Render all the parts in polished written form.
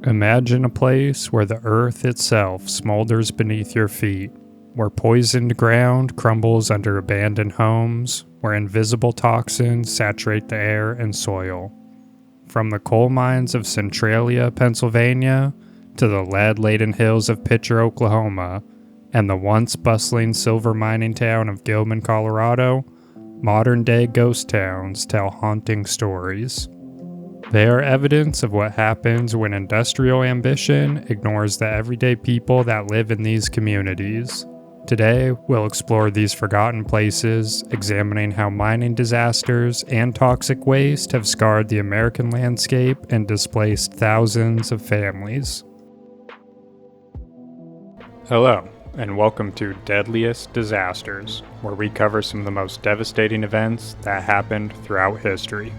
Imagine a place where the earth itself smolders beneath your feet, where poisoned ground crumbles under abandoned homes, where invisible toxins saturate the air and soil. From the coal mines of Centralia, Pennsylvania, to the lead-laden hills of Picher, Oklahoma, and the once bustling silver mining town of Gilman, Colorado, modern-day ghost towns tell haunting stories. They are evidence of what happens when industrial ambition ignores the everyday people that live in these communities. Today, we'll explore these forgotten places, examining how mining disasters and toxic waste have scarred the American landscape and displaced thousands of families. Hello, and welcome to Deadliest Disasters, where we cover some of the most devastating events that happened throughout history.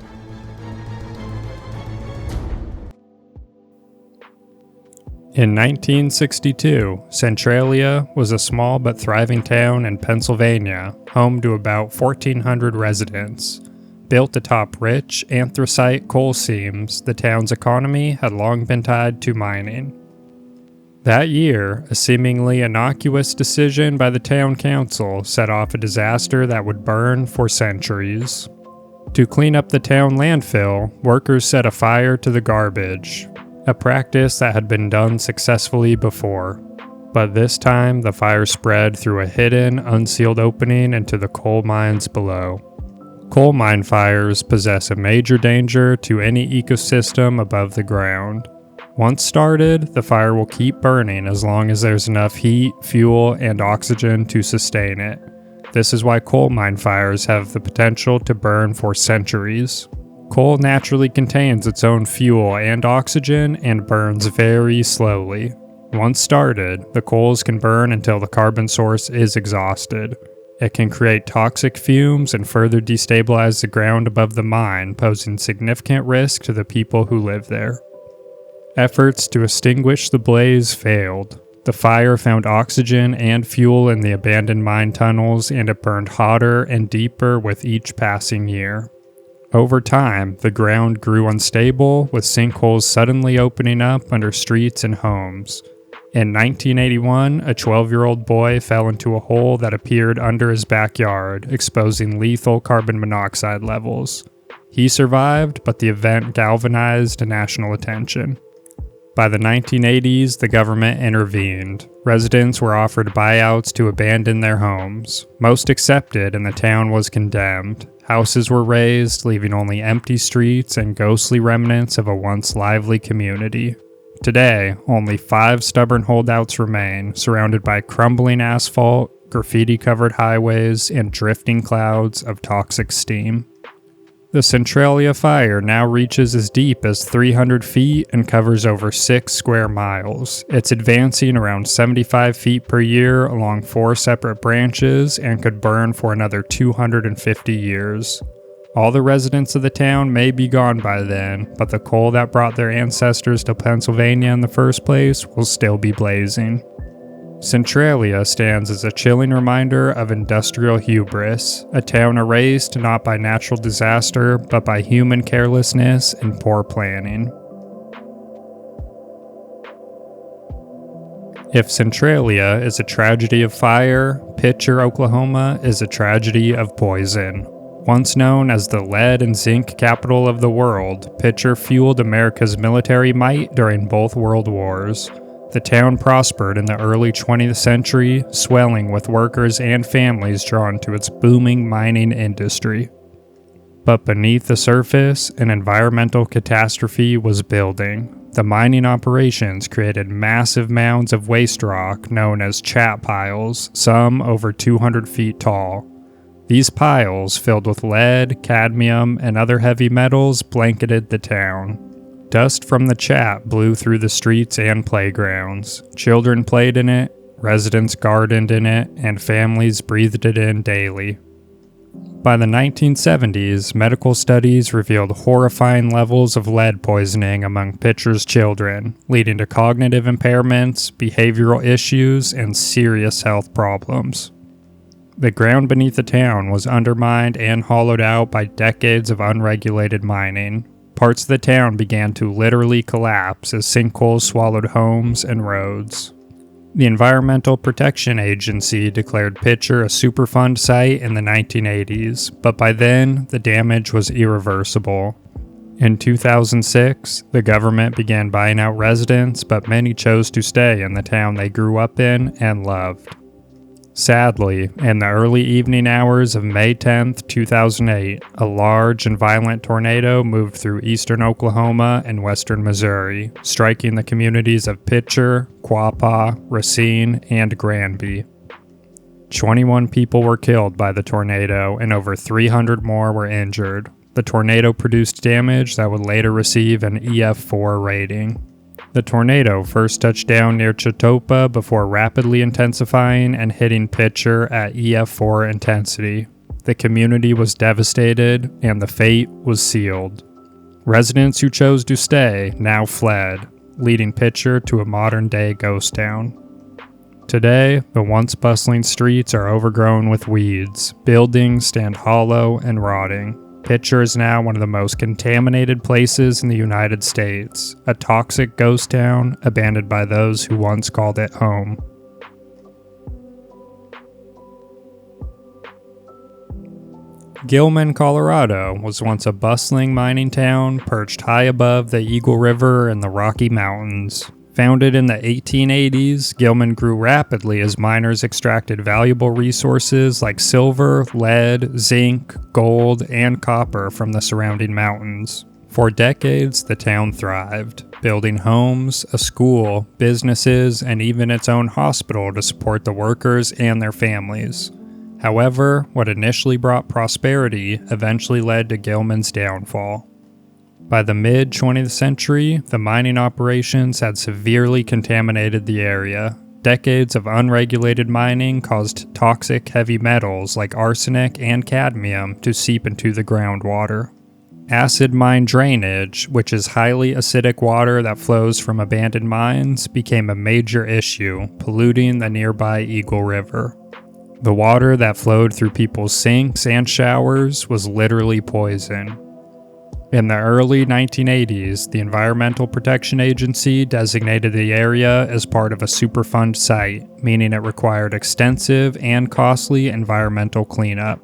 In 1962, Centralia was a small but thriving town in Pennsylvania, home to about 1,400 residents. Built atop rich anthracite coal seams, the town's economy had long been tied to mining. That year, a seemingly innocuous decision by the town council set off a disaster that would burn for centuries. To clean up the town landfill, workers set a fire to the garbage, a practice that had been done successfully before. But this time, the fire spread through a hidden, unsealed opening into the coal mines below. Coal mine fires possess a major danger to any ecosystem above the ground. Once started, the fire will keep burning as long as there's enough heat, fuel, and oxygen to sustain it. This is why coal mine fires have the potential to burn for centuries. Coal naturally contains its own fuel and oxygen and burns very slowly. Once started, the coals can burn until the carbon source is exhausted. It can create toxic fumes and further destabilize the ground above the mine, posing significant risk to the people who live there. Efforts to extinguish the blaze failed. The fire found oxygen and fuel in the abandoned mine tunnels, and it burned hotter and deeper with each passing year. Over time, the ground grew unstable, with sinkholes suddenly opening up under streets and homes. In 1981, a 12-year-old boy fell into a hole that appeared under his backyard, exposing lethal carbon monoxide levels. He survived, but the event galvanized national attention. By the 1980s, the government intervened. Residents were offered buyouts to abandon their homes. Most accepted, and the town was condemned. Houses were razed, leaving only empty streets and ghostly remnants of a once lively community. Today, only 5 stubborn holdouts remain, surrounded by crumbling asphalt, graffiti-covered highways, and drifting clouds of toxic steam. The Centralia fire now reaches as deep as 300 feet and covers over 6 square miles. It's advancing around 75 feet per year along 4 separate branches and could burn for another 250 years. All the residents of the town may be gone by then, but the coal that brought their ancestors to Pennsylvania in the first place will still be blazing. Centralia stands as a chilling reminder of industrial hubris, a town erased not by natural disaster, but by human carelessness and poor planning. If Centralia is a tragedy of fire, Picher, Oklahoma is a tragedy of poison. Once known as the lead and zinc capital of the world, Picher fueled America's military might during both world wars. The town prospered in the early 20th century, swelling with workers and families drawn to its booming mining industry. But beneath the surface, an environmental catastrophe was building. The mining operations created massive mounds of waste rock known as chat piles, some over 200 feet tall. These piles, filled with lead, cadmium, and other heavy metals, blanketed the town. Dust from the chat blew through the streets and playgrounds. Children played in it, residents gardened in it, and families breathed it in daily. By the 1970s, medical studies revealed horrifying levels of lead poisoning among Picher's children, leading to cognitive impairments, behavioral issues, and serious health problems. The ground beneath the town was undermined and hollowed out by decades of unregulated mining. Parts of the town began to literally collapse as sinkholes swallowed homes and roads. The Environmental Protection Agency declared Picher a Superfund site in the 1980s, but by then, the damage was irreversible. In 2006, the government began buying out residents, but many chose to stay in the town they grew up in and loved. Sadly, in the early evening hours of May 10, 2008, a large and violent tornado moved through eastern Oklahoma and western Missouri, striking the communities of Picher, Quapaw, Racine, and Granby. 21 people were killed by the tornado, and over 300 more were injured. The tornado produced damage that would later receive an EF4 rating. The tornado first touched down near Chetopa before rapidly intensifying and hitting Picher at EF4 intensity. The community was devastated, and the fate was sealed. Residents who chose to stay now fled, leading Picher to a modern-day ghost town. Today, the once bustling streets are overgrown with weeds. Buildings stand hollow and rotting. Picher is now one of the most contaminated places in the United States, a toxic ghost town abandoned by those who once called it home. Gilman, Colorado was once a bustling mining town perched high above the Eagle River and the Rocky Mountains. Founded in the 1880s, Gilman grew rapidly as miners extracted valuable resources like silver, lead, zinc, gold, and copper from the surrounding mountains. For decades, the town thrived, building homes, a school, businesses, and even its own hospital to support the workers and their families. However, what initially brought prosperity eventually led to Gilman's downfall. By the mid-20th century, the mining operations had severely contaminated the area. Decades of unregulated mining caused toxic heavy metals like arsenic and cadmium to seep into the groundwater. Acid mine drainage, which is highly acidic water that flows from abandoned mines, became a major issue, polluting the nearby Eagle River. The water that flowed through people's sinks and showers was literally poison. In the early 1980s, the Environmental Protection Agency designated the area as part of a Superfund site, meaning it required extensive and costly environmental cleanup.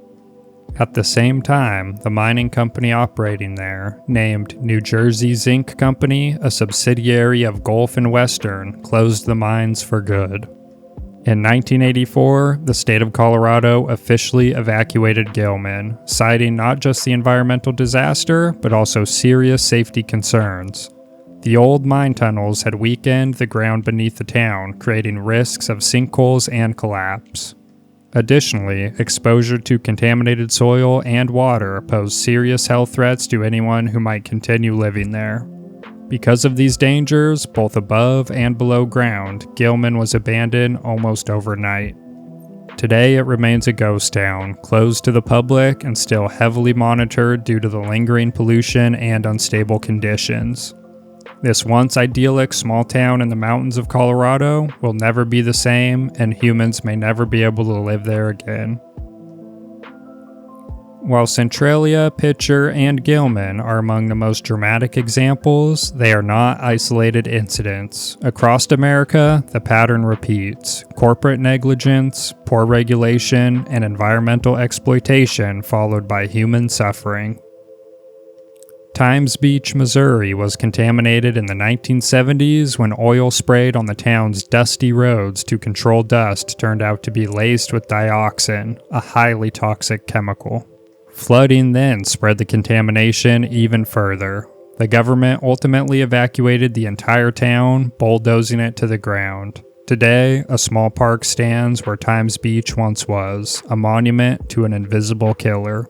At the same time, the mining company operating there, named New Jersey Zinc Company, a subsidiary of Gulf and Western, closed the mines for good. In 1984, the state of Colorado officially evacuated Gilman, citing not just the environmental disaster, but also serious safety concerns. The old mine tunnels had weakened the ground beneath the town, creating risks of sinkholes and collapse. Additionally, exposure to contaminated soil and water posed serious health threats to anyone who might continue living there. Because of these dangers, both above and below ground, Gilman was abandoned almost overnight. Today it remains a ghost town, closed to the public and still heavily monitored due to the lingering pollution and unstable conditions. This once idyllic small town in the mountains of Colorado will never be the same, and humans may never be able to live there again. While Centralia, Picher, and Gilman are among the most dramatic examples, they are not isolated incidents. Across America, the pattern repeats. Corporate negligence, poor regulation, and environmental exploitation followed by human suffering. Times Beach, Missouri was contaminated in the 1970s when oil sprayed on the town's dusty roads to control dust turned out to be laced with dioxin, a highly toxic chemical. Flooding then spread the contamination even further. The government ultimately evacuated the entire town, bulldozing it to the ground. Today, a small park stands where Times Beach once was, a monument to an invisible killer.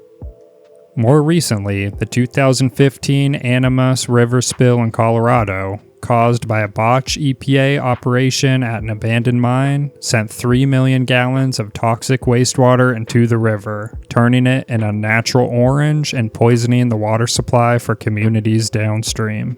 More recently, the 2015 Animas River spill in Colorado, caused by a botched EPA operation at an abandoned mine, sent 3 million gallons of toxic wastewater into the river, turning it an unnatural orange and poisoning the water supply for communities downstream.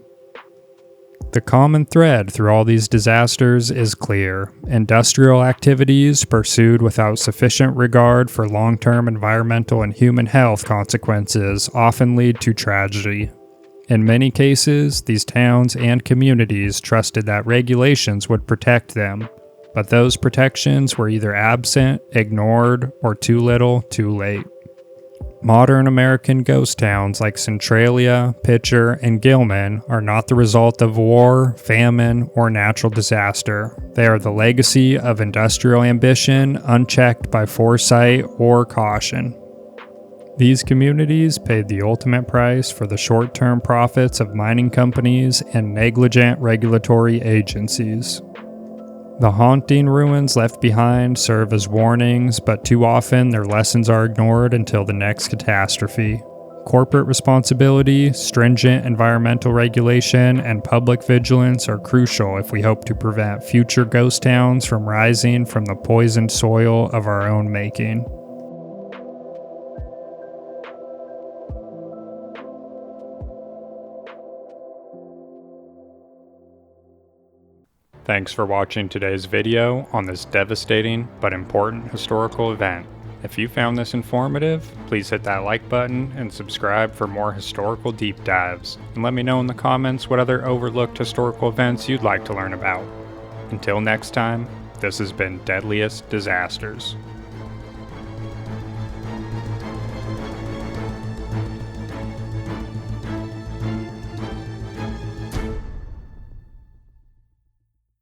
The common thread through all these disasters is clear. Industrial activities pursued without sufficient regard for long-term environmental and human health consequences often lead to tragedy. In many cases, these towns and communities trusted that regulations would protect them, but those protections were either absent, ignored, or too little, too late. Modern American ghost towns like Centralia, Picher, and Gilman are not the result of war, famine, or natural disaster. They are the legacy of industrial ambition unchecked by foresight or caution. These communities paid the ultimate price for the short-term profits of mining companies and negligent regulatory agencies. The haunting ruins left behind serve as warnings, but too often their lessons are ignored until the next catastrophe. Corporate responsibility, stringent environmental regulation, and public vigilance are crucial if we hope to prevent future ghost towns from rising from the poisoned soil of our own making. Thanks for watching today's video on this devastating but important historical event. If you found this informative, please hit that like button and subscribe for more historical deep dives. And let me know in the comments what other overlooked historical events you'd like to learn about. Until next time, this has been Deadliest Disasters.